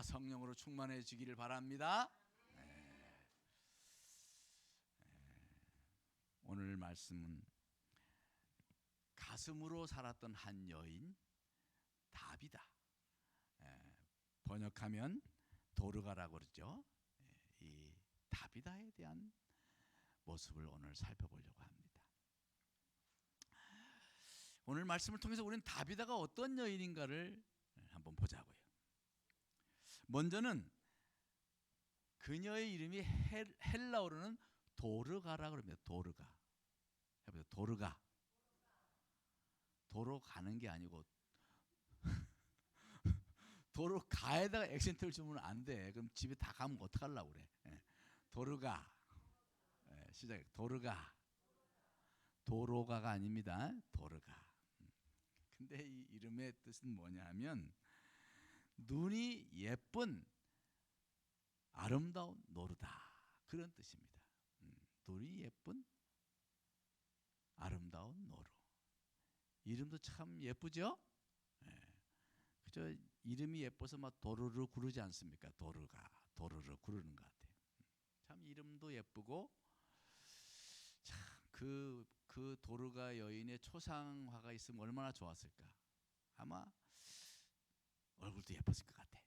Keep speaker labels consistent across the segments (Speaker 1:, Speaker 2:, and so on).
Speaker 1: 성령으로 충만해지기를 바랍니다. 오늘 말씀은 가슴으로 살았던 한 여인 다비다. 번역하면 도르가라고 그러죠. 이 다비다에 대한 모습을 오늘 살펴보려고 합니다. 오늘 말씀을 통해서 우리는 다비다가 어떤 여인인가를 한번 보자고요. 먼저는 그녀의 이름이 헬라어로는 도르가라고 합니다. 도르가. 해보세요. 도르가. 도로 가는 게 아니고 도로 가에다가 액센트를 주면 안 돼. 그럼 집에 다 가면 어떡하려고 그래. 도르가. 시작해. 도르가. 도로가가 아닙니다. 도르가. 근데 이 이름의 뜻은 뭐냐면 눈이 예쁜 아름다운 노루다, 그런 뜻입니다. 눈이 예쁜 아름다운 노루. 이름도 참 예쁘죠? 그저 이름이 예뻐서 막 도르르 구르지 않습니까? 도르가 도르르 구르는 것 같아요. 참 이름도 예쁘고 참 그 도르가 여인의 초상화가 있으면 얼마나 좋았을까. 아마 얼굴도 예뻤을 것 같아.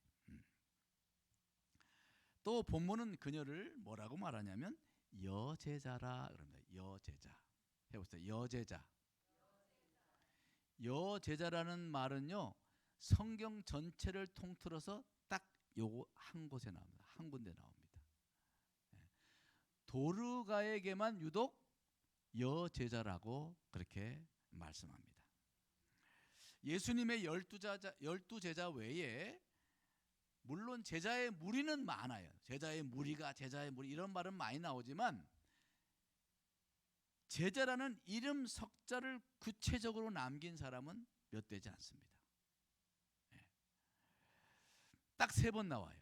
Speaker 1: 또 본문은 그녀를 뭐라고 말하냐면 여제자라 그럽니다. 여제자. 해보세요. 여제자. 여제자라는 말은요, 성경 전체를 통틀어서 딱 요거 한 곳에 나옵니다. 한 군데 나옵니다. 도르가에게만 유독 여제자라고 그렇게 말씀합니다. 예수님의 12제자 외에 물론 제자의 무리는 많아요. 제자의 무리가 제자의 무리 이런 말은 많이 나오지만 제자라는 이름 석자를 구체적으로 남긴 사람은 몇 되지 않습니다. 딱 3번 나와요.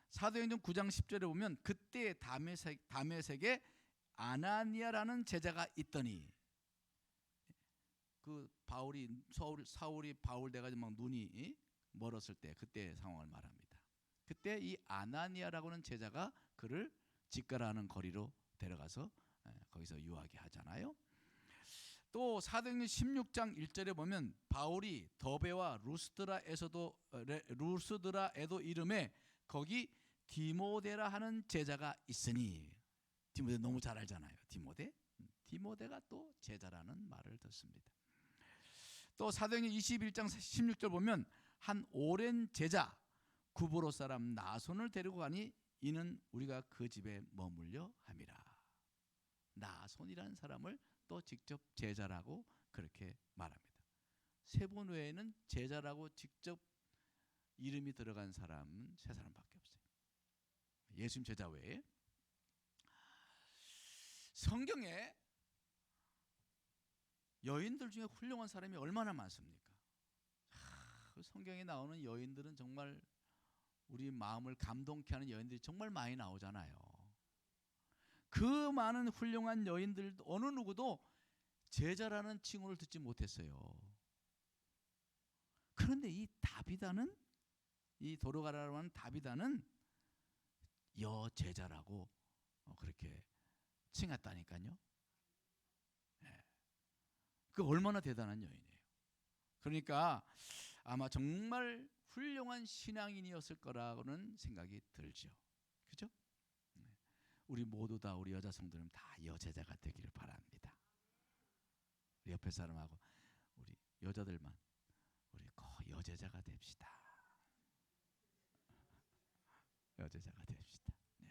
Speaker 1: 사도행전 9장 10절에 보면 그때 다메섹에 아나니아라는 제자가 있더니, 그 사울이 바울 돼가지고 막 눈이 멀었을 때 그때 상황을 말합니다. 그때 이 아나니아라고 하는 제자가 그를 직가라는 거리로 데려가서 거기서 유하게 하잖아요. 또 사도행전 16장 1절에 보면 바울이 더베와 루스드라에도 이름에 거기 디모데라 하는 제자가 있으니, 디모데 너무 잘 알잖아요. 디모데가 또 제자라는 말을 듣습니다. 또 사도행전 21장 16절 보면 한 오랜 제자 구브로 사람 나손을 데리고 가니 이는 우리가 그 집에 머물려 함이라. 나손이라는 사람을 또 직접 제자라고 그렇게 말합니다. 3분 외에는 제자라고 직접 이름이 들어간 사람은 3사람밖에 없어요. 예수님 제자 외에. 성경에 여인들 중에 훌륭한 사람이 얼마나 많습니까? 성경에 나오는 여인들은 정말 우리 마음을 감동케 하는 여인들이 정말 많이 나오잖아요. 그 많은 훌륭한 여인들 어느 누구도 제자라는 칭호를 듣지 못했어요. 그런데 이 다비다는, 이 도르가라고 하는 다비다는 여제자라고 그렇게 칭했다니까요. 그 얼마나 대단한 여인이에요. 그러니까 아마 정말 훌륭한 신앙인이었을 거라고는 생각이 들죠. 그죠? 우리 모두 다, 우리 여자 성도는 다 여제자가 되기를 바랍니다. 우리 옆에 사람하고 우리 여자들만 우리 여제자가 됩시다. 여제자가 됩시다. 네.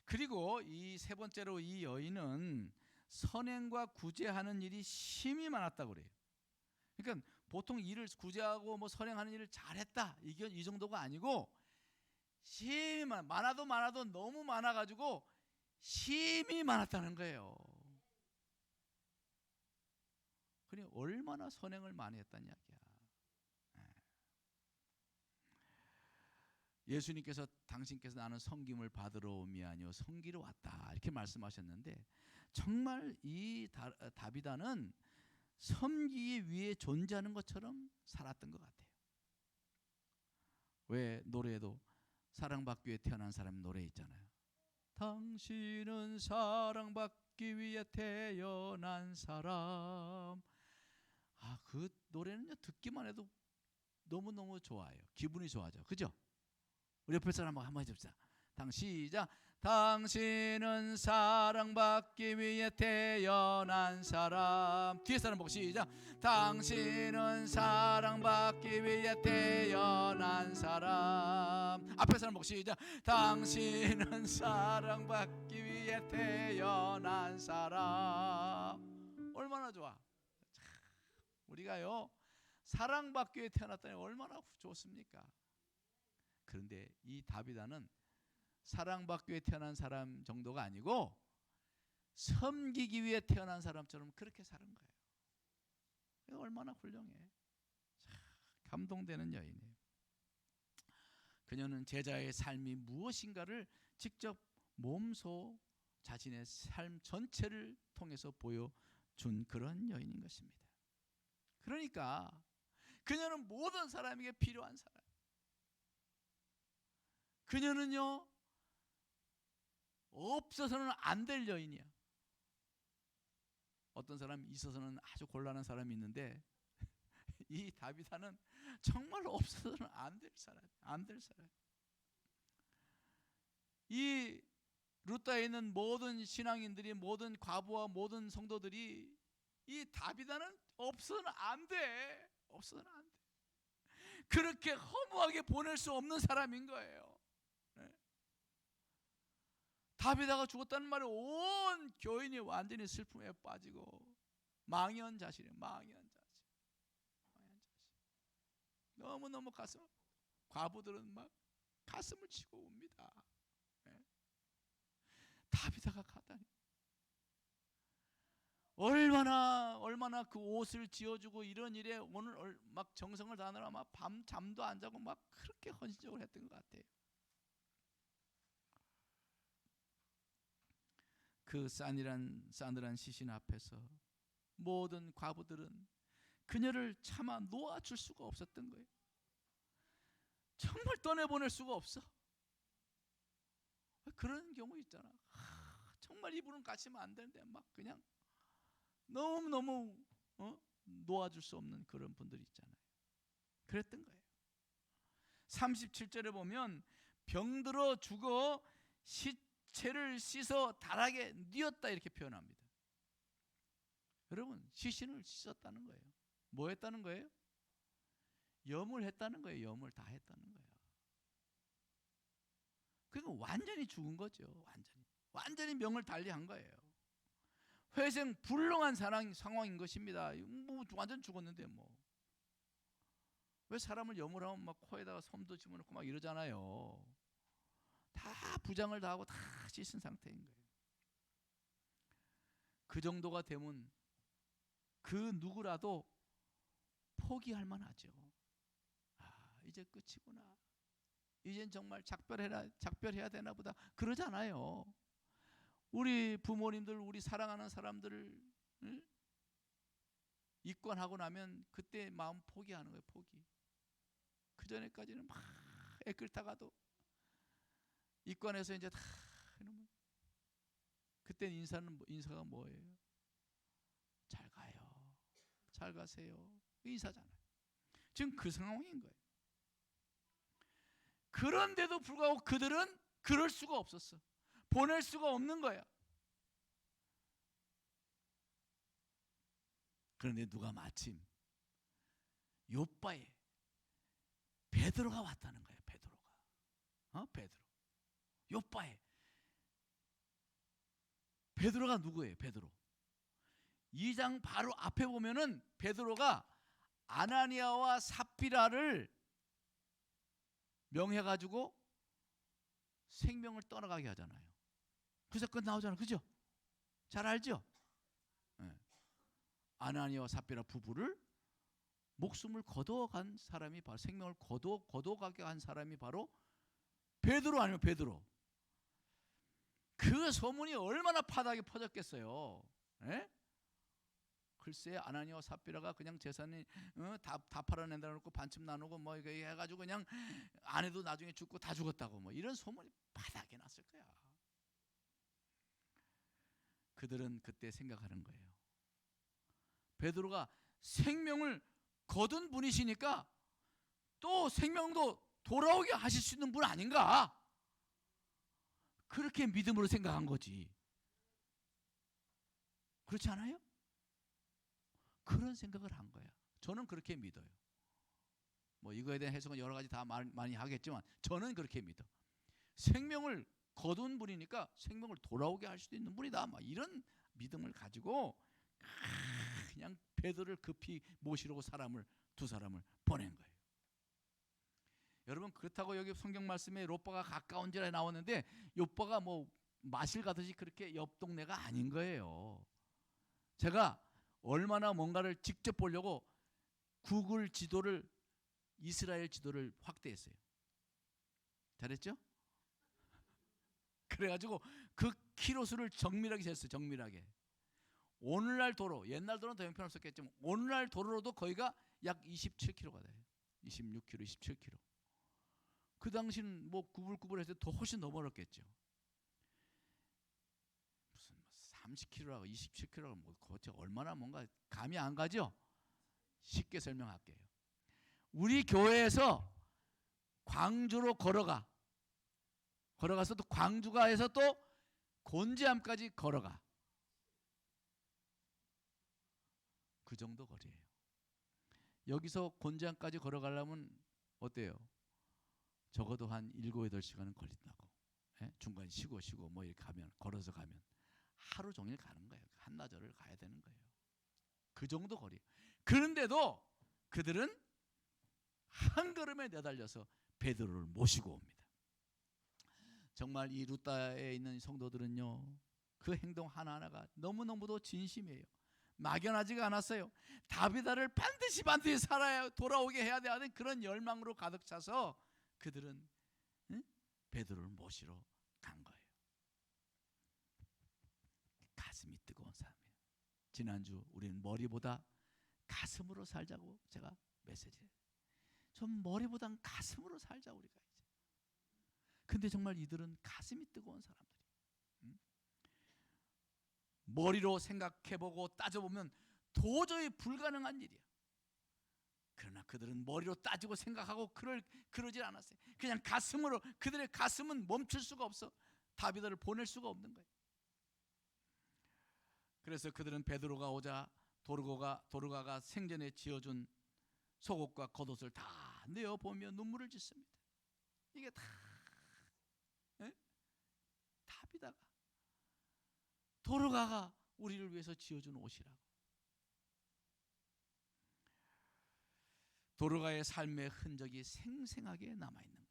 Speaker 1: 그리고 이 3번째로 이 여인은 선행과 구제하는 일이 심히 많았다고 그래요. 그러니까 보통 일을 구제하고 뭐 선행하는 일을 잘했다 이 정도가 아니고 심히 많아도 너무 많아가지고 심히 많았다는 거예요. 그러니 얼마나 선행을 많이 했다는 이야기야. 예수님께서 당신께서 나는 섬김을 받으러 오미 아니요 섬기러 왔다 이렇게 말씀하셨는데, 정말 이 다비다는 섬기기 위해 존재하는 것처럼 살았던 것 같아요. 왜 노래에도 사랑받기 위해 태어난 사람 노래 있잖아요. 당신은 사랑받기 위해 태어난 사람. 그 노래는요, 듣기만 해도 너무너무 좋아요. 기분이 좋아져. 그죠? 우리 옆에 사람 한번 해줍시다. 시작. 당신은 사랑받기 위해 태어난 사람. 뒤에 사람 보고 시작. 당신은 사랑받기 위해 태어난 사람. 앞에 사람 보고 시작. 당신은 사랑받기 위해 태어난 사람. 얼마나 좋아. 우리가요, 사랑받기 위해 태어났다니 얼마나 좋습니까? 그런데 이 다비다는 사랑받기 위해 태어난 사람 정도가 아니고 섬기기 위해 태어난 사람처럼 그렇게 사는 거예요. 얼마나 훌륭해. 감동되는 여인이에요. 그녀는 제자의 삶이 무엇인가를 직접 몸소 자신의 삶 전체를 통해서 보여준 그런 여인인 것입니다. 그러니까 그녀는 모든 사람에게 필요한 사람. 그녀는요, 없어서는 안 될 여인이야. 어떤 사람이 있어서는 아주 곤란한 사람이 있는데 이 다비다는 정말 없어서는 안 될 사람, 안 될 사람. 이 루타에 있는 모든 신앙인들이, 모든 과부와 모든 성도들이 이 다비다는 없어서는 안 돼. 없어서는 안 돼. 그렇게 허무하게 보낼 수 없는 사람인 거예요. 다비다가 죽었다는 말에 온 교인이 완전히 슬픔에 빠지고 망연자실이에요. 망연자실. 너무너무 과부들은 막 가슴을 치고 웁니다. 다비다가 가다니. 얼마나 그 옷을 지어주고 이런 일에 오늘 막 정성을 다하느라 막 밤 잠도 안 자고 막 그렇게 헌신적으로 했던 것 같아요. 그 싸늘한 시신 앞에서 모든 과부들은 그녀를 차마 놓아줄 수가 없었던 거예요. 정말 떠내보낼 수가 없어. 그런 경우 있잖아. 정말 이분은 가시면 안 되는데 막 그냥 너무너무 놓아줄 수 없는 그런 분들이 있잖아요. 그랬던 거예요. 37절에 보면 병들어 죽어 시체를 씻어 다락에 뉘었다 이렇게 표현합니다. 여러분, 시신을 씻었다는 거예요. 뭐 했다는 거예요? 염을 했다는 거예요. 염을 다 했다는 거예요. 그러니까 완전히 죽은 거죠. 완전히 명을 달리한 거예요. 회생불능한 상황인 것입니다. 뭐 완전 죽었는데 뭐. 왜 사람을 염을 하면 막 코에다가 솜도 집어넣고 막 이러잖아요. 다 부장을 다 하고 다 씻은 상태인 거예요. 그 정도가 되면 그 누구라도 포기할 만하죠. 이제 끝이구나. 이젠 정말 작별해야 되나 보다. 그러잖아요. 우리 부모님들, 우리 사랑하는 사람들을 입관하고 나면 그때 마음 포기하는 거예요. 포기. 그 전에까지는 막 애끓다가도 입관해서 이제 다 이러면 그때 인사가 뭐예요? 잘 가요. 잘 가세요. 인사잖아요. 지금 그 상황인 거예요. 그런데도 불구하고 그들은 그럴 수가 없었어. 보낼 수가 없는 거야. 그런데 누가 마침 요바에 베드로가 왔다는 거예요. 베드로. 요바에 베드로가 누구예요? 베드로. 2장 바로 앞에 보면은 베드로가 아나니아와 삽비라를 명해가지고 생명을 떠나가게 하잖아요. 그 사건 나오잖아요. 그죠? 잘 알죠? 네. 아나니아와 삽비라 부부를 목숨을 거둬간 사람이 바로 생명을 거둬가게 한 사람이 바로 베드로 아니면 베드로. 그 소문이 얼마나 파다하게 퍼졌겠어요. 네? 글쎄 아나니아와 삽비라가 그냥 재산이 다 팔아낸다 놓고 반쯤 나누고 뭐 이거 해가지고 그냥 아내도 나중에 죽고 다 죽었다고 뭐 이런 소문이 바닥에 났을 거야. 그들은 그때 생각하는 거예요. 베드로가 생명을 거둔 분이시니까 또 생명도 돌아오게 하실 수 있는 분 아닌가? 그렇게 믿음으로 생각한 거지. 그렇지 않아요? 그런 생각을 한 거야. 저는 그렇게 믿어요. 뭐 이거에 대한 해석은 여러 가지 다 많이 하겠지만 저는 그렇게 믿어. 생명을 거둔 분이니까 생명을 돌아오게 할 수도 있는 분이다. 막 이런 믿음을 가지고 그냥 베드로를 급히 모시려고 두 사람을 보낸 거예요. 여러분 그렇다고 여기 성경 말씀에 롯바가 가까운지라 나오는데 롯바가 뭐 마실 가듯이 그렇게 옆 동네가 아닌 거예요. 제가 얼마나 뭔가를 직접 보려고 구글 지도를 이스라엘 지도를 확대했어요. 잘했죠? 그래가지고 그 키로수를 정밀하게 쟀어요. 정밀하게. 오늘날 도로, 옛날 도로는 더 형편없었겠지만 오늘날 도로로도 거기가 약 27km가 돼요. 26km, 27km. 그 당시는 뭐 구불구불해서 더 훨씬 더 멀었겠죠. 무슨 30km라고 27km라고 뭐 도대체 얼마나 뭔가 감이 안 가죠? 쉽게 설명할게요. 우리 교회에서 광주로 걸어가서 또 광주가에서 또 곤지암까지 걸어가. 그 정도 거리예요. 여기서 곤지암까지 걸어가려면 어때요? 적어도 한 7, 8시간은 걸린다고. 예? 중간에 쉬고 뭐 이렇게 가면 걸어서 가면 하루 종일 가는 거예요. 한나절을 가야 되는 거예요. 그 정도 거리. 그런데도 그들은 한 걸음에 내달려서 베드로를 모시고 옵니다. 정말 이 루다에 있는 성도들은요, 그 행동 하나하나가 너무너무도 진심이에요. 막연하지가 않았어요. 다비다를 반드시 살아야 돌아오게 해야 되는 그런 열망으로 가득 차서 그들은 베드로를 모시러 간 거예요. 가슴이 뜨거운 사람이에요. 지난주 우리는 머리보다 가슴으로 살자고 제가 메시지를 좀 머리보단 가슴으로 살자 우리가 이제. 근데 정말 이들은 가슴이 뜨거운 사람들이에요. 머리로 생각해보고 따져보면 도저히 불가능한 일이야. 그러나 그들은 머리로 따지고 생각하고 그러질 않았어요. 그냥 가슴으로, 그들의 가슴은 멈출 수가 없어. 다비드를 보낼 수가 없는 거예요. 그래서 그들은 베드로가 오자 도르가가 생전에 지어준 속옷과 겉옷을 다 내어보며 눈물을 짓습니다. 이게 다 다비다가 도르가가 우리를 위해서 지어준 옷이라고. 도르가의 삶의 흔적이 생생하게 남아있는 거예요.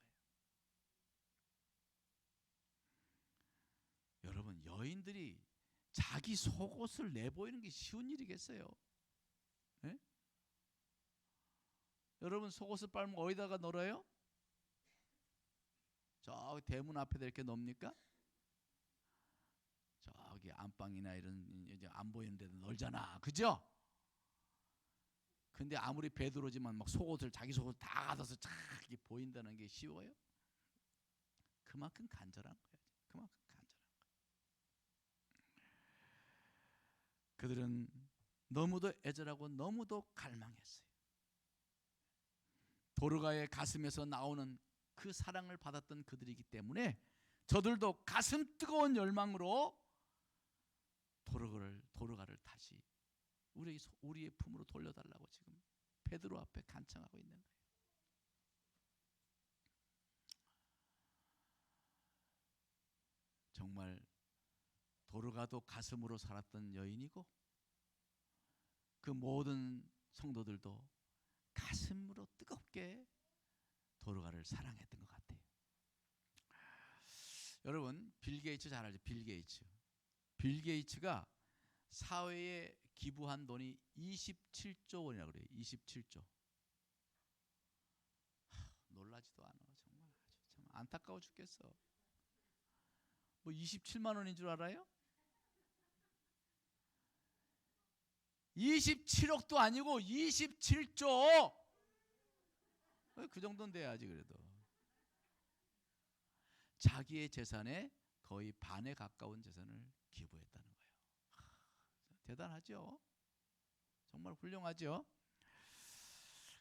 Speaker 1: 여러분, 여인들이 자기 속옷을 내보이는 게 쉬운 일이겠어요? 네? 여러분 속옷을 빨면 어디다가 널어요? 저 대문 앞에다 이렇게 놉니까? 저기 안방이나 이런 이제 안 보이는 데도 널잖아, 그죠? 근데 아무리 베드로지만 막 자기 속옷을 다 걷어서 쫙 보인다는 게 쉬워요? 그만큼 간절한 거예요. 그만큼 간절한 거예요. 그들은 너무도 애절하고 너무도 갈망했어요. 도르가의 가슴에서 나오는 그 사랑을 받았던 그들이기 때문에 저들도 가슴 뜨거운 열망으로 도르가를 다시 우리의 품으로 돌려달라고 지금 베드로 앞에 간청하고 있는 거예요. 정말 도르가도 가슴으로 살았던 여인이고 그 모든 성도들도 가슴으로 뜨겁게 도르가를 사랑했던 것 같아요. 여러분 빌 게이츠 잘 알죠? 빌 게이츠가 사회에 기부한 돈이 27조 원이라고 그래요. 27조. 놀라지도 않아. 정말 참 안타까워 죽겠어. 뭐 27만 원인 줄 알아요? 27억도 아니고 27조. 그 정도는 돼야지 그래도. 자기의 재산의 거의 반에 가까운 재산을 기부했다는 거예요. 대단하죠? 정말 훌륭하죠?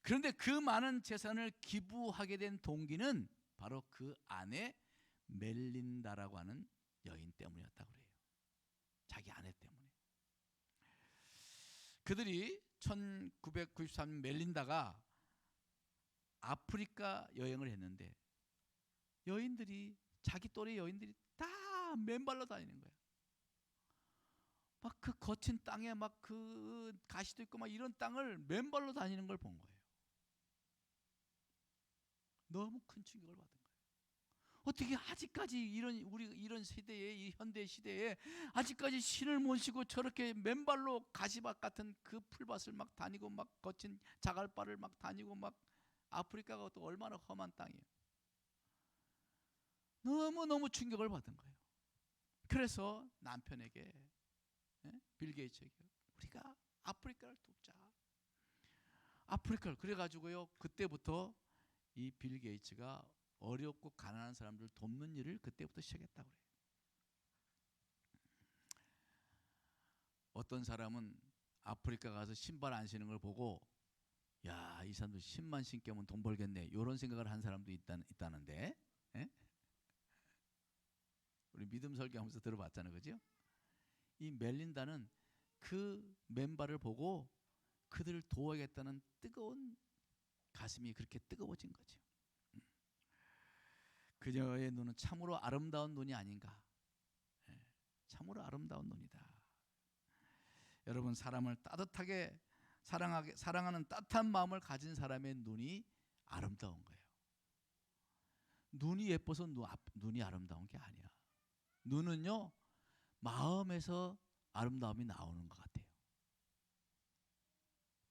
Speaker 1: 그런데 그 많은 재산을 기부하게 된 동기는 바로 그 아내 멜린다라고 하는 여인 때문이었다고 그래요. 자기 아내 때문에. 그들이 1993년 멜린다가 아프리카 여행을 했는데 여인들이 자기 또래 여인들이 다 맨발로 다니는 거야. 막 그 거친 땅에 막 그 가시도 있고 막 이런 땅을 맨발로 다니는 걸 본 거예요. 너무 큰 충격을 받은 거예요. 어떻게 아직까지 우리 이런 시대에, 이 현대 시대에 아직까지 신을 못 신고 저렇게 맨발로 가시밭 같은 그 풀밭을 막 다니고 막 거친 자갈바를 막 다니고 막 아프리카가 또 얼마나 험한 땅이에요. 너무너무 충격을 받은 거예요. 그래서 남편에게, 빌 게이츠에게 우리가 아프리카를 돕자. 아프리카를 그래가지고요. 그때부터 이 빌 게이츠가 어렵고 가난한 사람들 돕는 일을 그때부터 시작했다고 그래요. 어떤 사람은 아프리카 가서 신발 안 신는 걸 보고 야, 이 사람들 신만 신게 하면 돈 벌겠네 이런 생각을 한 사람도 있다는데, 예? 우리 믿음 설교하면서 들어봤잖아요, 그죠? 이 멜린다는 그 맨발을 보고 그들을 도와야겠다는 뜨거운 가슴이 그렇게 뜨거워진 거죠. 그녀의 눈은 참으로 아름다운 눈이 아닌가. 참으로 아름다운 눈이다. 여러분, 사람을 따뜻하게 사랑하는 따뜻한 마음을 가진 사람의 눈이 아름다운 거예요. 눈이 예뻐서 눈이 아름다운 게 아니야. 눈은요, 마음에서 아름다움이 나오는 것 같아요.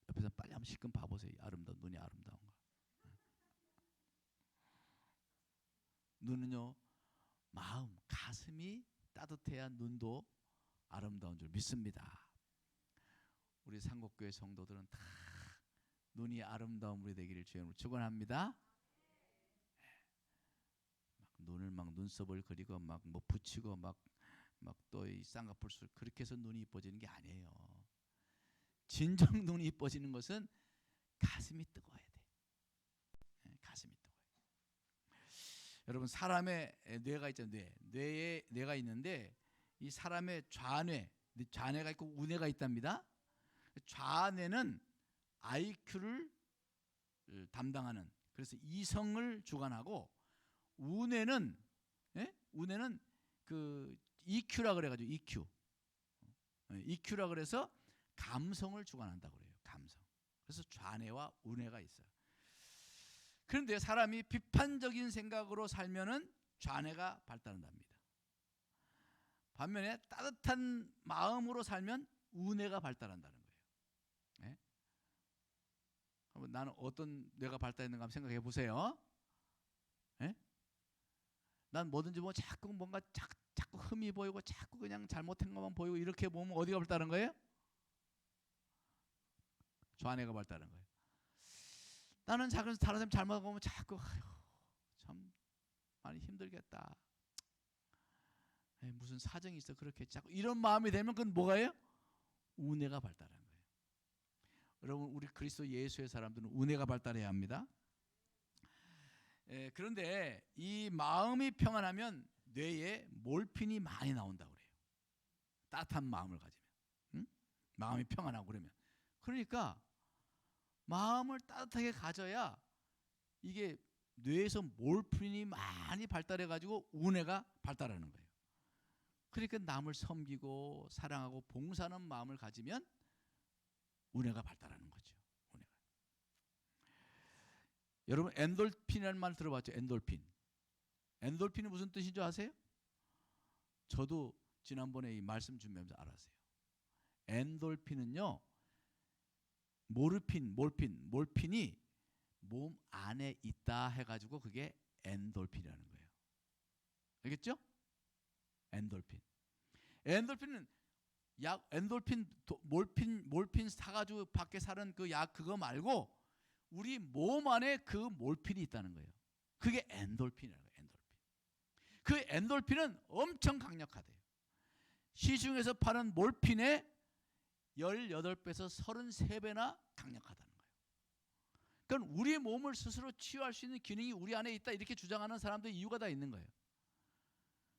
Speaker 1: 옆에서 빨리 한번 실컷 봐보세요. 눈이 아름다운 거. 눈은요, 마음, 가슴이 따뜻해야 눈도 아름다운 줄 믿습니다. 우리 상곡교회 성도들은 다 눈이 아름다운 우리 되기를 주님으로 축원합니다. 눈을 막 눈썹을 그리고 막 뭐 붙이고 막 또 이 쌍꺼풀술 그렇게 해서 눈이 이뻐지는 게 아니에요. 진정 눈이 이뻐지는 것은 가슴이 뜨거워야 돼. 가슴이 뜨거워요. 여러분, 사람의 뇌가 있잖아요. 뇌가 있는데 이 사람의 좌뇌가 있고 우뇌가 있답니다. 좌뇌는 IQ를 담당하는, 그래서 이성을 주관하고 우뇌는 그 EQ라 그래가지고 EQ라 그래서 감성을 주관한다고 그래요. 감성. 그래서 좌뇌와 우뇌가 있어요. 그런데 사람이 비판적인 생각으로 살면은 좌뇌가 발달한답니다. 반면에 따뜻한 마음으로 살면 우뇌가 발달한다는 거예요. 네? 나는 어떤 뇌가 발달했는가 한번 생각해 보세요. 네? 난 뭐든지 뭐 자꾸 뭔가 자꾸 흠이 보이고 자꾸 그냥 잘못한 것만 보이고 이렇게 보면 어디가 발달한 거예요? 좌뇌가 발달한 거예요. 나는 다른 사람 잘못하고 보면 자꾸 참 많이 힘들겠다. 무슨 사정이 있어 그렇게 자꾸 이런 마음이 되면 그건 뭐가요? 우뇌가 발달한 거예요. 여러분, 우리 그리스도 예수의 사람들은 우뇌가 발달해야 합니다. 그런데 이 마음이 평안하면 뇌에 몰핀이 많이 나온다고 그래요. 따뜻한 마음을 가지면, 마음이 평안하고 그러니까 마음을 따뜻하게 가져야 이게 뇌에서 몰핀이 많이 발달해 가지고 우뇌가 발달하는 거예요. 그러니까 남을 섬기고 사랑하고 봉사하는 마음을 가지면 우뇌가 발달하는 거죠. 우뇌가. 여러분, 엔돌핀이라는 말 들어봤죠? 엔돌핀이 무슨 뜻인 줄 아세요? 저도 지난번에 이 말씀 준비하면서 알았어요. 엔돌핀은요, 몰핀이 몸 안에 있다 해가지고 그게 엔돌핀이라는 거예요. 알겠죠? 엔돌핀은 약 엔돌핀, 몰핀 사가지고 밖에 사는 그 약 그거 말고 우리 몸 안에 그 몰핀이 있다는 거예요. 그게 엔돌핀이라고 해요. 엔돌핀. 그 엔돌핀은 엄청 강력하대요. 시중에서 파는 몰핀의 18배에서 33배나 강력하다는 거예요. 그러니까 우리 몸을 스스로 치유할 수 있는 기능이 우리 안에 있다 이렇게 주장하는 사람들 이유가 다 있는 거예요.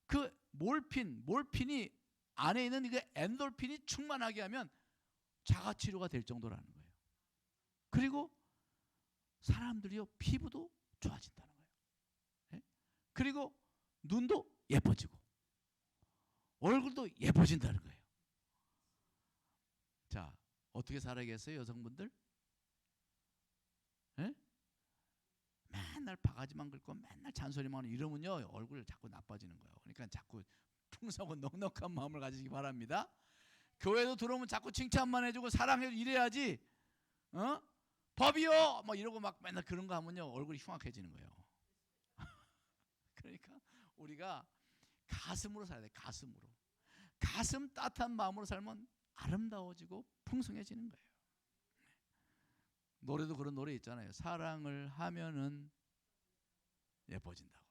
Speaker 1: 그 몰핀이 안에 있는 그 엔돌핀이 충만하게 하면 자가치료가 될 정도라는 거예요. 그리고 사람들이요 피부도 좋아진다는 거예요. 예? 그리고 눈도 예뻐지고 얼굴도 예뻐진다는 거예요. 자, 어떻게 살아야겠어요, 여성분들? 예? 맨날 바가지만 긁고 맨날 잔소리만 하고 이러면요 얼굴 자꾸 나빠지는 거예요. 그러니까 자꾸 풍성하고 넉넉한 마음을 가지시기 바랍니다. 교회도 들어오면 자꾸 칭찬만 해주고 사랑해주고 이래야지. 법이요 뭐 이러고 막 맨날 그런 거 하면요 얼굴이 흉악해지는 거예요. 그러니까 우리가 가슴으로 살아야 돼. 가슴으로. 가슴 따뜻한 마음으로 살면 아름다워지고 풍성해지는 거예요. 노래도 그런 노래 있잖아요. 사랑을 하면은 예뻐진다고.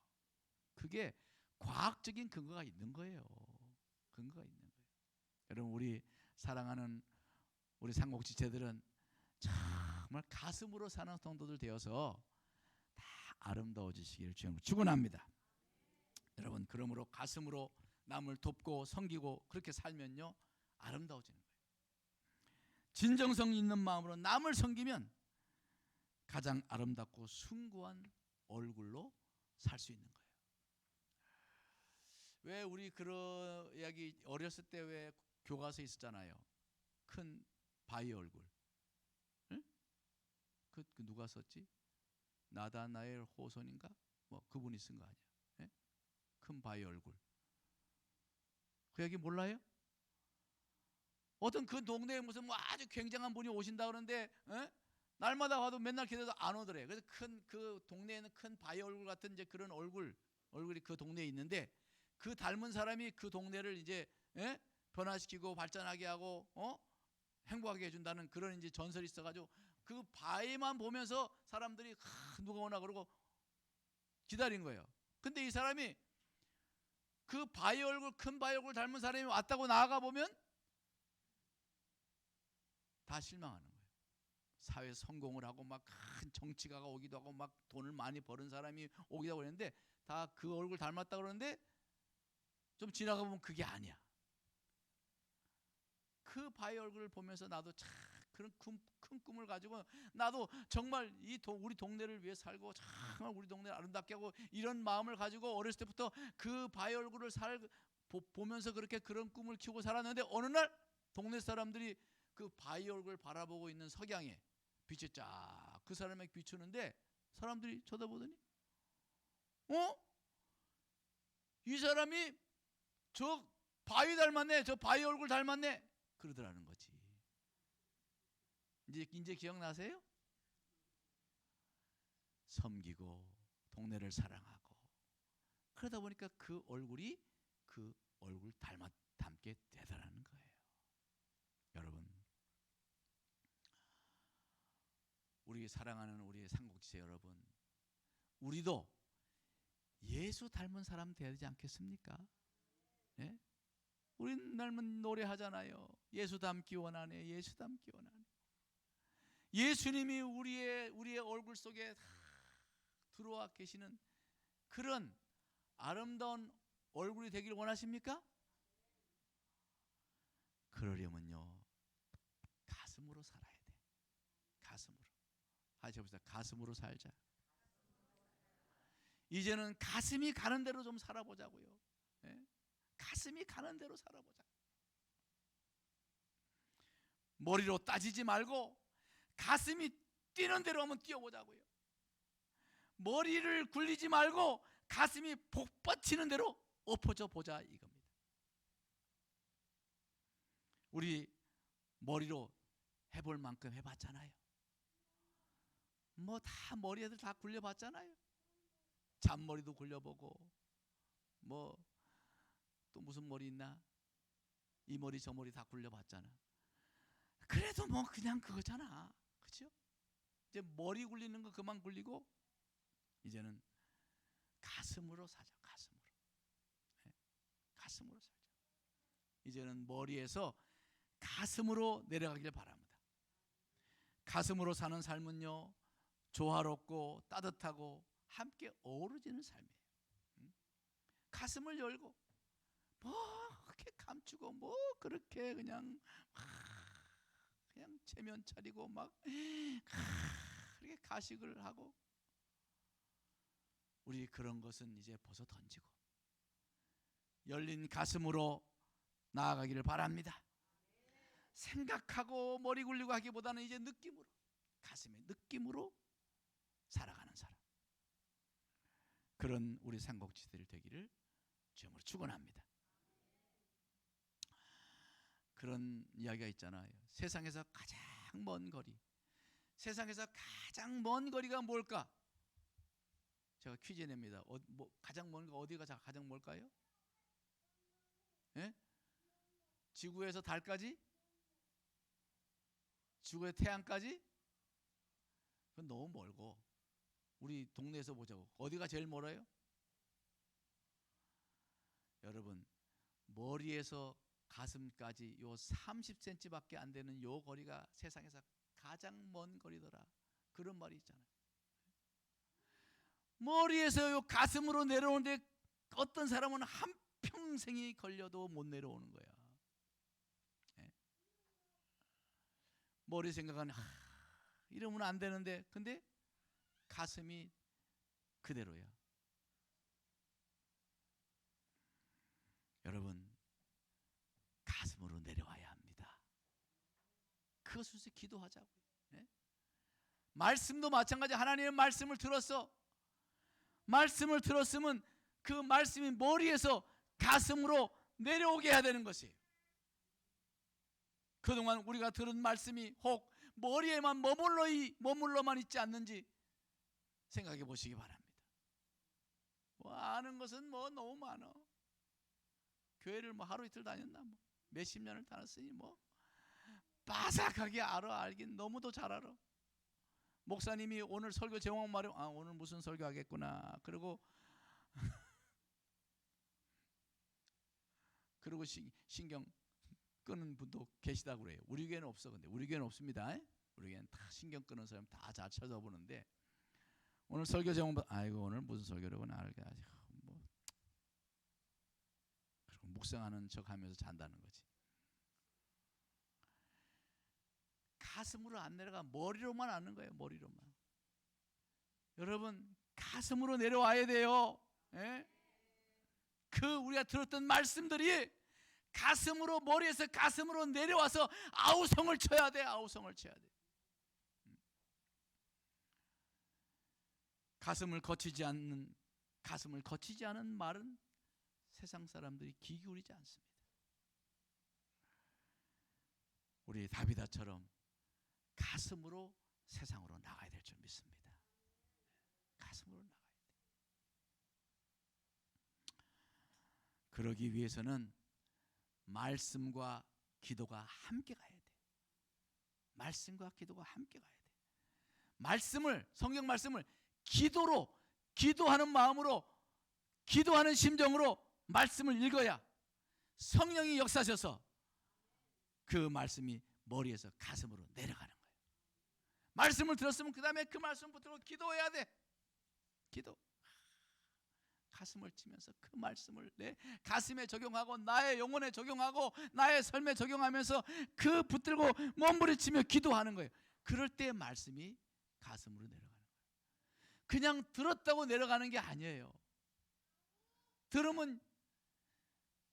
Speaker 1: 그게 과학적인 근거가 있는 거예요. 근거가 있는 거예요. 여러분 우리 사랑하는 우리 삼국지체들은 정말 가슴으로 사는 성도들 되어서 다 아름다워지시기를 주님으로 축원합니다. 여러분 그러므로 가슴으로 남을 돕고 섬기고 그렇게 살면요 아름다워지는 거예요. 진정성 있는 마음으로 남을 섬기면 가장 아름답고 숭고한 얼굴로 살 수 있는 거예요. 왜 우리 그런 이야기 어렸을 때 왜 교과서에 있었잖아요. 큰 바위 얼굴. 응? 그 누가 썼지? 나다나엘 호손인가? 뭐 그분이 쓴 거 아니야? 예? 큰 바위 얼굴. 그 얘기 몰라요? 어떤 그 동네에 무슨 뭐 아주 굉장한 분이 오신다 그러는데 날마다 와도 맨날 기다려도 안 오더래. 그래서 그 동네에는 큰 바위 얼굴 같은 이제 그런 얼굴이 그 동네에 있는데 그 닮은 사람이 그 동네를 이제 변화시키고 발전하게 하고 행복하게 해준다는 그런 이제 전설이 있어가지고 그 바위만 보면서 사람들이 누가 오나 그러고 기다린 거예요. 근데 이 사람이 그 바위 얼굴 큰 바위 얼굴 닮은 사람이 왔다고 나아가 보면 다 실망하는 거예요. 사회 성공을 하고 막 큰 정치가가 오기도 하고 막 돈을 많이 버는 사람이 오기도 하고 그랬는데 다 그 얼굴 닮았다 그러는데 좀 지나가 보면 그게 아니야. 그 바위 얼굴을 보면서 나도 참 그런 큰 꿈을 가지고 나도 정말 우리 동네를 위해 살고 정말 우리 동네를 아름답게 하고 이런 마음을 가지고 어렸을 때부터 그 바위 얼굴을 보면서 그렇게 그런 꿈을 키우고 살았는데 어느 날 동네 사람들이 그 바위 얼굴을 바라보고 있는 석양에 빛이 쫙 그 사람에게 비추는데 사람들이 쳐다보더니 이 사람이 저 바위 닮았네, 저 바위 얼굴 닮았네 그러더라는 거지. 이제 기억나세요? 섬기고 동네를 사랑하고 그러다 보니까 그 얼굴이 그 얼굴 닮게 되더라는 거예요. 여러분 우리 사랑하는 우리 삼국지체 여러분 우리도 예수 닮은 사람 돼야 되지 않겠습니까? 예? 우리 닮은 노래하잖아요. 예수 닮기 원하네. 예수 닮기 원하네. 예수님이 우리의 얼굴 속에 들어와 계시는 그런 아름다운 얼굴이 되기를 원하십니까? 그러려면요 가슴으로 살아야 돼. 가슴으로. 하셔보세요. 가슴으로 살자. 이제는 가슴이 가는 대로 좀 살아보자고요. 예? 가슴이 가는 대로 살아보자. 머리로 따지지 말고 가슴이 뛰는 대로 한번 뛰어보자고요. 머리를 굴리지 말고 가슴이 복받치는 대로 엎어져 보자 이겁니다. 우리 머리로 해볼 만큼 해봤잖아요. 뭐 다 머리에들 다 굴려봤잖아요. 잔머리도 굴려보고 뭐 또 무슨 머리 있나? 이 머리 저 머리 다 굴려봤잖아. 그래도 뭐 그냥 그거잖아. 그렇죠? 이제 머리 굴리는 거 그만 굴리고 이제는 가슴으로 사자. 가슴으로. 네? 가슴으로 살자. 이제는 머리에서 가슴으로 내려가길 바랍니다. 가슴으로 사는 삶은요, 조화롭고 따뜻하고 함께 어우러지는 삶이에요. 가슴을 열고 뭐 그렇게 감추고 뭐 그렇게 그냥 체면 차리고 막 그렇게 가식을 하고, 우리 그런 것은 이제 벗어 던지고 열린 가슴으로 나아가기를 바랍니다. 생각하고 머리 굴리고 하기보다는 이제 느낌으로, 가슴의 느낌으로 살아가는 사람, 그런 우리 삼국지대들 되기를 주님으로 축원합니다. 그런 이야기가 있잖아요. 세상에서 가장 먼 거리, 세상에서 가장 먼 거리가 뭘까? 제가 퀴즈 냅니다. 가장 먼 거 어디가 가장 멀까요? 예? 지구에서 달까지? 지구의 태양까지? 그건 너무 멀고, 우리 동네에서 보자고. 어디가 제일 멀어요? 여러분, 머리에서 가슴까지 요 30cm밖에 안 되는 요 거리가 세상에서 가장 먼 거리더라, 그런 말이 있잖아요. 머리에서 요 가슴으로 내려오는데 어떤 사람은 한평생이 걸려도 못 내려오는 거야. 네? 머리 생각하는 이러면 안 되는데, 근데 가슴이 그대로야. 여러분, 가슴으로 내려와야 합니다. 그것을 위해서 기도하자고요. 네? 말씀도 마찬가지. 하나님의 말씀을 들었어. 말씀을 들었으면 그 말씀이 머리에서 가슴으로 내려오게 해야 되는 것이에요. 그동안 우리가 들은 말씀이 혹 머리에만 머물러만 있지 않는지 생각해 보시기 바랍니다. 뭐 아는 것은 뭐 너무 많아. 교회를 뭐 하루 이틀 다녔나, 뭐 몇십 년을 다녔으니 뭐 바삭하게 알긴 너무도 잘 알아. 목사님이 오늘 설교 제목 말하면 오늘 무슨 설교하겠구나, 그리고 신경 끄는 분도 계시다고 그래요. 우리 교회는 없어. 근데 우리 교회는 없습니다. 우리 교회는 다 신경 끄는 사람 다 잘 찾아보는데, 오늘 설교 제목 오늘 무슨 설교라고나 알게 뭐, 그리고 묵상하는 척하면서 잔다는 거지. 가슴으로 안 내려가 머리로만 하는 거예요. 머리로만. 여러분, 가슴으로 내려와야 돼요. 예? 우리가 들었던 말씀들이 가슴으로, 머리에서 가슴으로 내려와서 아우성을 쳐야 돼. 아우성을 쳐야 돼. 가슴을 거치지 않는 말은 세상 사람들이 귀 기울이지 않습니다. 우리 다비다처럼 가슴으로 세상으로 나가야 될 줄 믿습니다. 가슴으로 나가야 돼. 그러기 위해서는 말씀과 기도가 함께 가야 돼. 말씀과 기도가 함께 가야 돼. 성경 말씀을 기도하는 마음으로, 기도하는 심정으로 말씀을 읽어야 성령이 역사하셔서 그 말씀이 머리에서 가슴으로 내려가는 거예요. 말씀을 들었으면 그 다음에 그 말씀 붙들고 기도해야 돼. 기도. 가슴을 치면서 그 말씀을 내 가슴에 적용하고, 나의 영혼에 적용하고, 나의 삶에 적용하면서 그 붙들고 몸부림치며 기도하는 거예요. 그럴 때 말씀이 가슴으로 내려가는 거예요. 그냥 들었다고 내려가는 게 아니에요. 들으면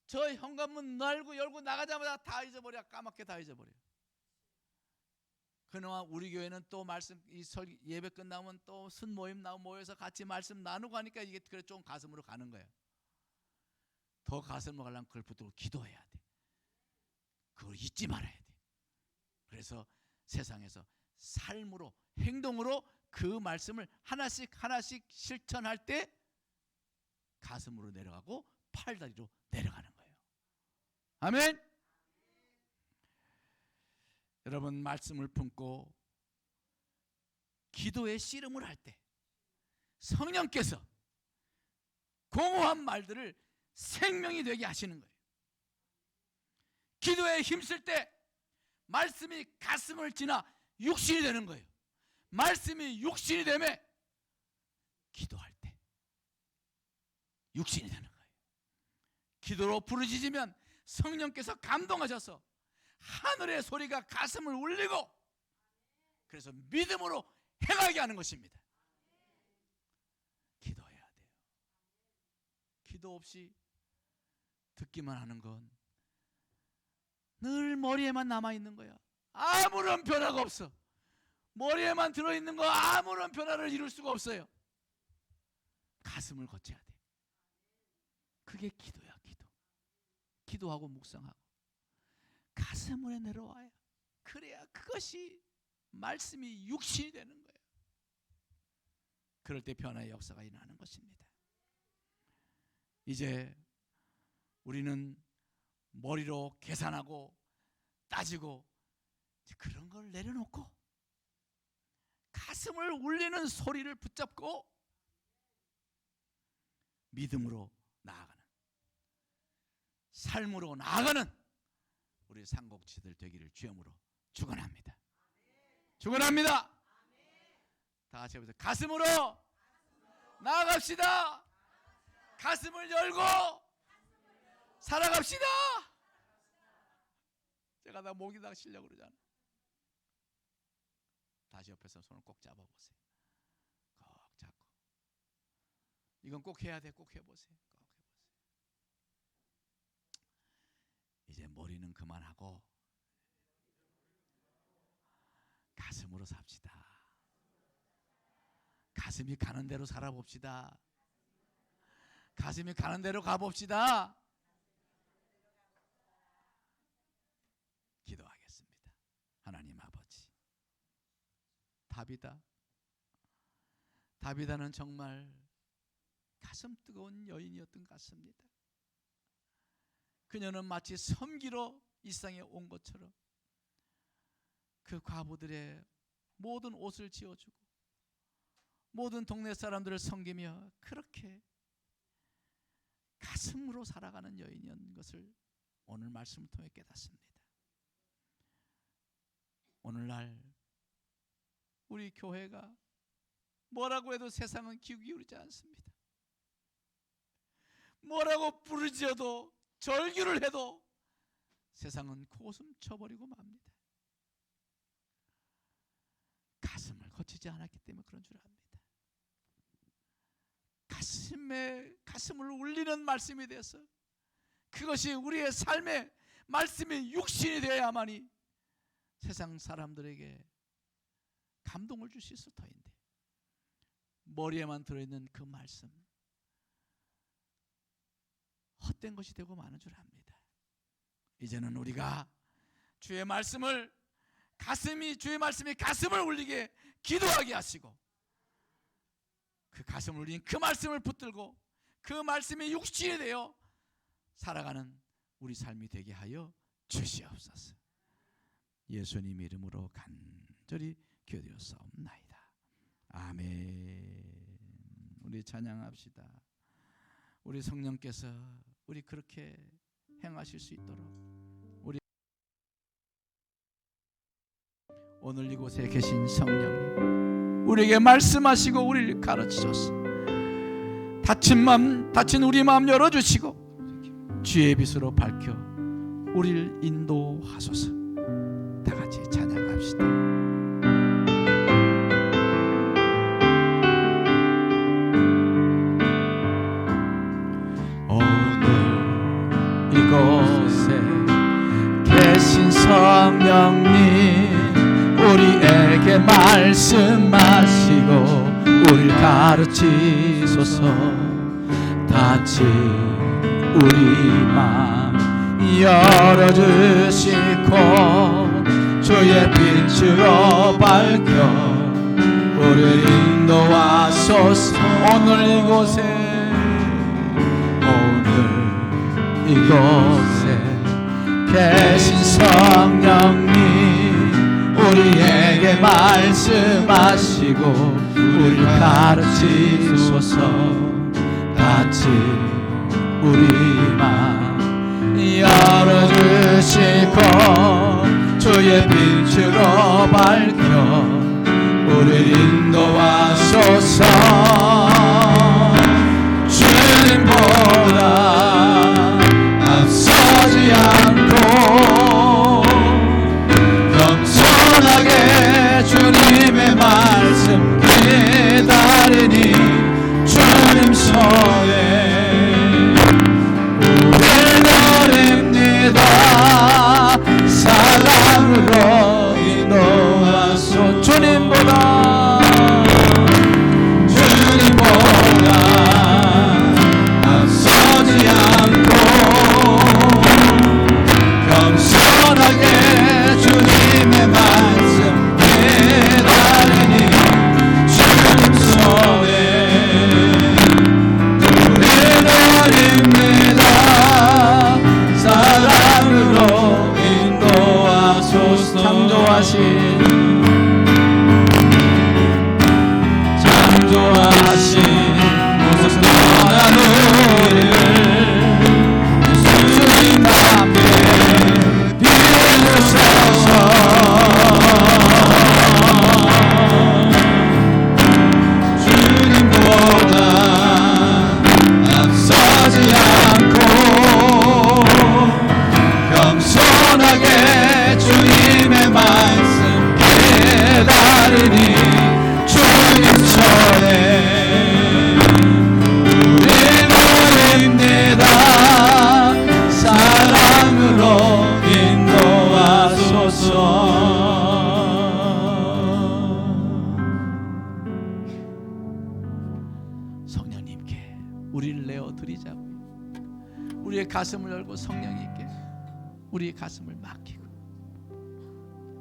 Speaker 1: 저 현관문 열고 나가자마자 다 잊어버려. 까맣게 다 잊어버려. 그나마 우리 교회는 또 말씀, 예배 끝나면 또 순모임 모여서 같이 말씀 나누고 하니까 이게 그래 좀 가슴으로 가는 거예요. 더 가슴으로 가려면 그걸 붙들고 기도해야 돼. 그걸 잊지 말아야 돼. 그래서 세상에서 삶으로, 행동으로 그 말씀을 하나씩 실천할 때 가슴으로 내려가고 팔다리로 내려가는 거예요. 아멘. 여러분, 말씀을 품고 기도의 씨름을 할 때 성령께서 공허한 말들을 생명이 되게 하시는 거예요. 기도에 힘쓸 때 말씀이 가슴을 지나 육신이 되는 거예요. 말씀이 육신이 되면 기도할 때 육신이 되는 거예요. 기도로 부르짖으면 성령께서 감동하셔서 하늘의 소리가 가슴을 울리고, 그래서 믿음으로 행하게 하는 것입니다. 기도해야 돼요. 기도 없이 듣기만 하는 건 늘 머리에만 남아있는 거야. 아무런 변화가 없어. 머리에만 들어있는 거 아무런 변화를 이룰 수가 없어요. 가슴을 거쳐야 돼. 그게 기도야. 기도하고 묵상하고 가슴으로 내려와야, 그래야 그것이 말씀이 육신이 되는 거예요. 그럴 때 변화의 역사가 일어나는 것입니다. 이제 우리는 머리로 계산하고 따지고 그런 걸 내려놓고 가슴을 울리는 소리를 붙잡고 믿음으로 나아가는, 삶으로 나아가는 우리 삼국지들 되기를 주여으로 축원합니다. 축원합니다. 다 같이 해보세요. 가슴으로 나아갑시다. 가슴을 열고 살아갑시다. 제가 다 목이 다 쉬려고 그러잖아. 다시 옆에서 손을 꼭 잡아보세요. 꼭 잡고. 이건 꼭 해야 돼. 꼭 해보세요. 꼭 해보세요. 이제 머리는 그만하고 가슴으로 삽시다. 가슴이 가는 대로 살아봅시다. 가슴이 가는 대로 가봅시다. 기도하겠습니다. 하나님 아버지, 다비다는 정말 가슴 뜨거운 여인이었던 것 같습니다. 그녀는 마치 섬기러 이 세상에 온 것처럼 그 과부들의 모든 옷을 지어주고 모든 동네 사람들을 섬기며 그렇게 가슴으로 살아가는 여인이었는 것을 오늘 말씀을 통해 깨닫습니다. 오늘날 우리 교회가 뭐라고 해도 세상은 귀 기울이지 않습니다. 뭐라고 부르짖어도 절규를 해도 세상은 코웃음 쳐버리고 맙니다. 가슴을 거치지 않았기 때문에 그런 줄 압니다. 가슴을 울리는 말씀이 돼서 그것이 우리의 삶의 말씀이 육신이 되어야만이 세상 사람들에게 감동을 줄 수 있을 터인데 머리에만 들어있는 그 말씀 헛된 것이 되고 마는 줄 압니다. 이제는 우리가 주의 말씀이 가슴을 울리게 기도하게 하시고 그 가슴을 울린 그 말씀을 붙들고 그 말씀이 육신이 되어 살아가는 우리 삶이 되게 하여 주시옵소서. 예수님 이름으로 간절히 기도드렸사옵나이다. 아멘. 우리 찬양합시다. 우리 성령께서 우리 그렇게 행하실 수 있도록 우리 오늘 이곳에 계신 성령님 우리에게 말씀하시고 우리를 가르치소서. 다친 우리 마음 열어주시고 주의 빛으로 밝혀 우리를 인도하소서. 다 같이 찬양합시다. 오늘 이곳에 계신 성령님 우리에게 말씀하시고 우리를 가르치소서. 다친 우리 마음 열어주시고 주의 빛으로 밝혀 우리를 인도하소서. 오늘 이곳에 계신 성령님 우리에게 말씀하시고 우리를 가르치소서. 같이 우리 맘 열어주시고 주의 빛으로 밝혀 우리를 인도하소서. 주님보다 앞서지 않고 겸손하게 주님의 말씀 기다리니 주님 손에 우리를 드립니다. 사랑으로 인도하소. 주님보다 앞서지 않고 겸손하게 주님의 말씀 기다리니 주님 손에 우리를 드립니다. 사랑으로 인도하소서. 창조하신 무엇을 떠난 우리를 주님 앞에 비추소서. 주님보다 앞서지 않고 겸손하게 주님의 말씀 기다리니 주님 손에 우리를 드립니다. 사랑으로 인도하소서. 성령님께 우리를 내어드리자고요. 우리의 가슴을 열고 성령님께 우리의 가슴을 맡기고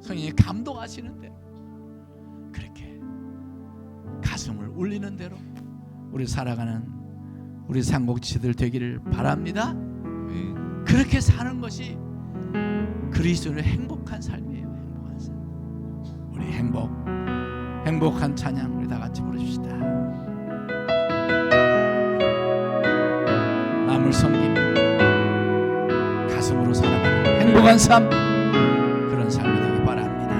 Speaker 1: 성령이 감동하시는 대로 그렇게 가슴을 울리는 대로 우리 살아가는 우리 삼국지들 되기를 바랍니다. 그렇게 사는 것이 그리스도의 행복한 삶이에요. 행복한 삶. 우리 행복한 찬양 우리 다 같이 부르십시다. 남을 섬기며 가슴으로 살아가는 행복한 삶, 그런 삶이 되길 바랍니다.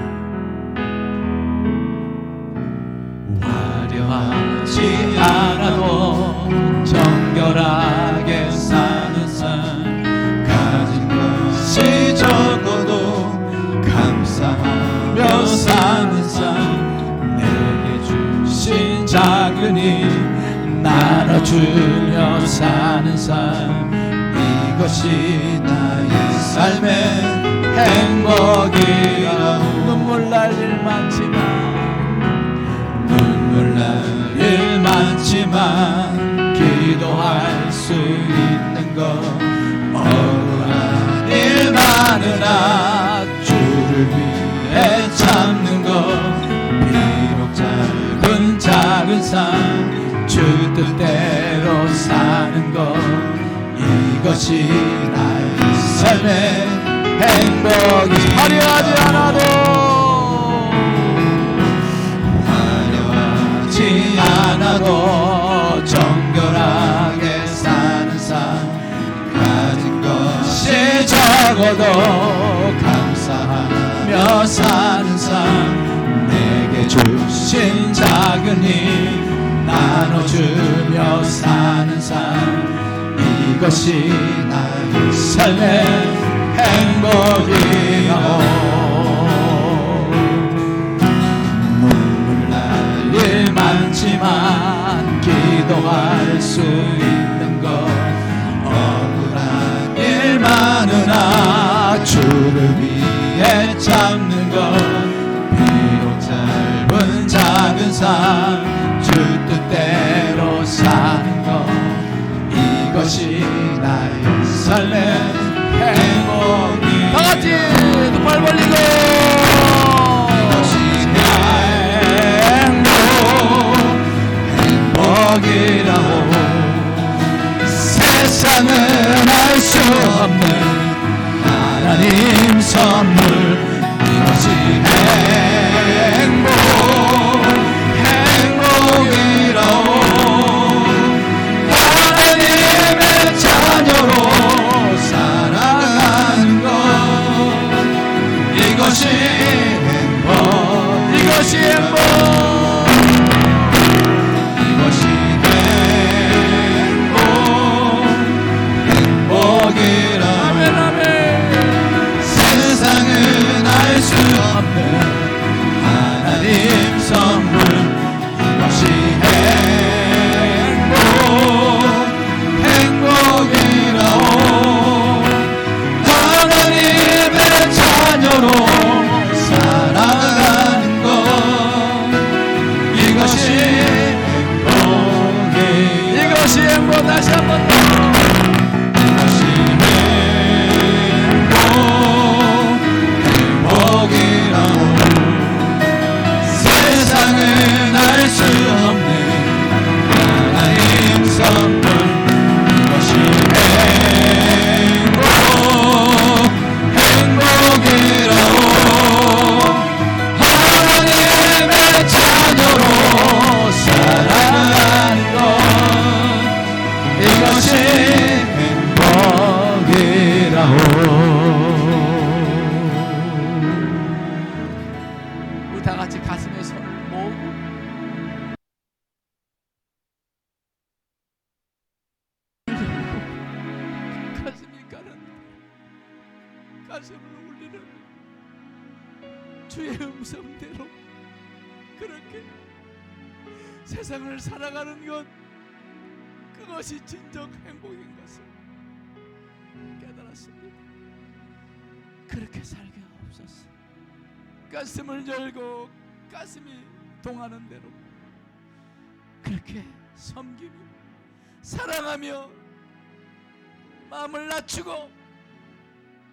Speaker 1: 화려하지 않아도 정결하게 사는 삶, 가진 것이 적어도 감사하며 사는 삶, 내게 주신 작은 힘 나눠주며 사는 삶, 이것이 나의 삶의 행복이라고. 눈물 날 일 많지만 기도할 수 있는 것, 억울한 일 많으나 주를 위해 참는 것, 비록 짧은 작은 삶 주 뜻대로 사는 것, 이것이 나의 삶의 행복이. 화려하지 않아도 정결하게 사는 삶, 가진 것이 적어도 감사하며 사는 삶, 내게 주신 작은 힘 나눠주며 사는 삶, 이것이 나의 삶의 행복이요. 눈물 날 일 많지만 기도할 수 있는 것, 억울한 일 많으나 주를 위해 참는 것, 비록 짧은 작은 삶 주 뜻대로 사는 것, 이것이 나의 삶의 행복이. 다같이 눈발 벌리고 이것이 나의 행복이라고. 세상은 알 수 없는 하나님 선물, 이것이 이것이 행복. 다시 한번 더.
Speaker 2: 세상은 알 수 없는 하나님 선물, 이것이 행복이라오. 하나님의 자녀로 살아가는 것, 이것이 행복이라오.
Speaker 1: 우리 다 같이 가슴에 손을 모으고 가슴이 가는, 가슴을 울리는 주의 음성대로 그렇게 세상을 살아가는 것, 그것이 진정 행복인 것을 깨달았습니다. 그렇게 살게 하옵소서. 가슴을 열고 가슴이 동하는 대로 그렇게 섬기며 사랑하며 마음을 낮추고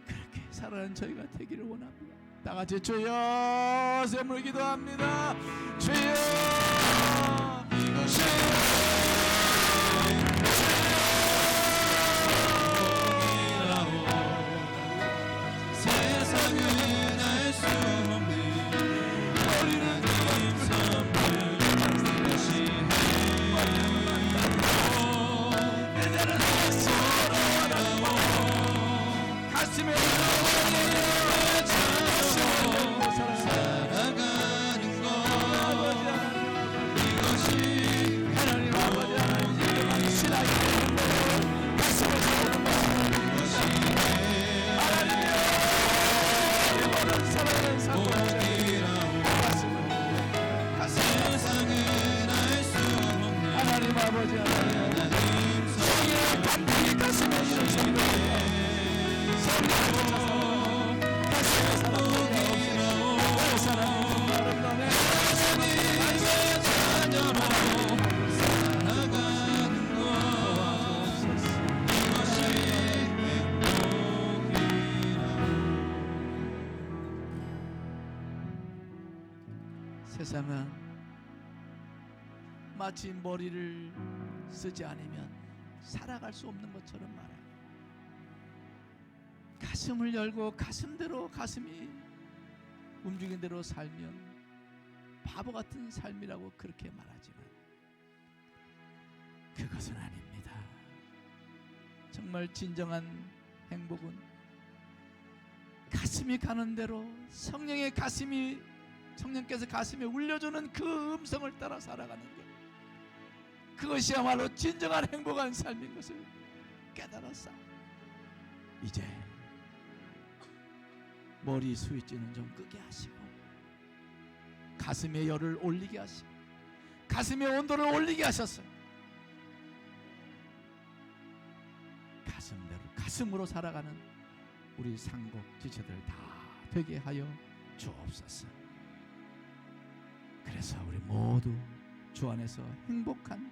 Speaker 1: 그렇게 살아가는 저희가 되기를 원합니다. 다 같이 주여 샘을 기도합니다. 주여 이것이
Speaker 2: 세상은 알 수 없는 우리는 선물, 이것이
Speaker 1: 가슴에
Speaker 2: 살아가는 것, 이것이
Speaker 1: 하나님 아버지 하나님 신하게 가슴에 사랑하는 사고
Speaker 2: 세상은 알 수 없는
Speaker 1: 하나님 아버지 하나님 감동이 가슴에 이런 소리가 가슴에 사랑하는 아름다운
Speaker 2: 자녀로 살아가는 것, 이것이
Speaker 1: 세상은 마치 머리를 쓰지 않으면 살아갈 수 없는 것처럼 말해요. 가슴을 열고 가슴대로 가슴이 움직이는 대로 살면 바보 같은 삶이라고 그렇게 말하지만 그것은 아닙니다. 정말 진정한 행복은 가슴이 가는 대로 성령께서 가슴에 울려주는 그 음성을 따라 살아가는 것, 그것이야말로 진정한 행복한 삶인 것을 깨달았어. 이제 머리 스위치는 좀 끄게 하시고 가슴의 열을 올리게 하시고 가슴의 온도를 올리게 하셨어요. 가슴으로 살아가는 우리 상복 지체들 다 되게 하여 주옵소서. 그래서 우리 모두 주 안에서 행복한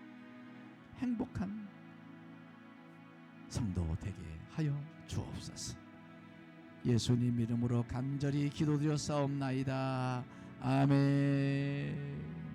Speaker 1: 성도 되게 하여 주옵소서. 예수님 이름으로 간절히 기도드려 싸움나이다. 아멘.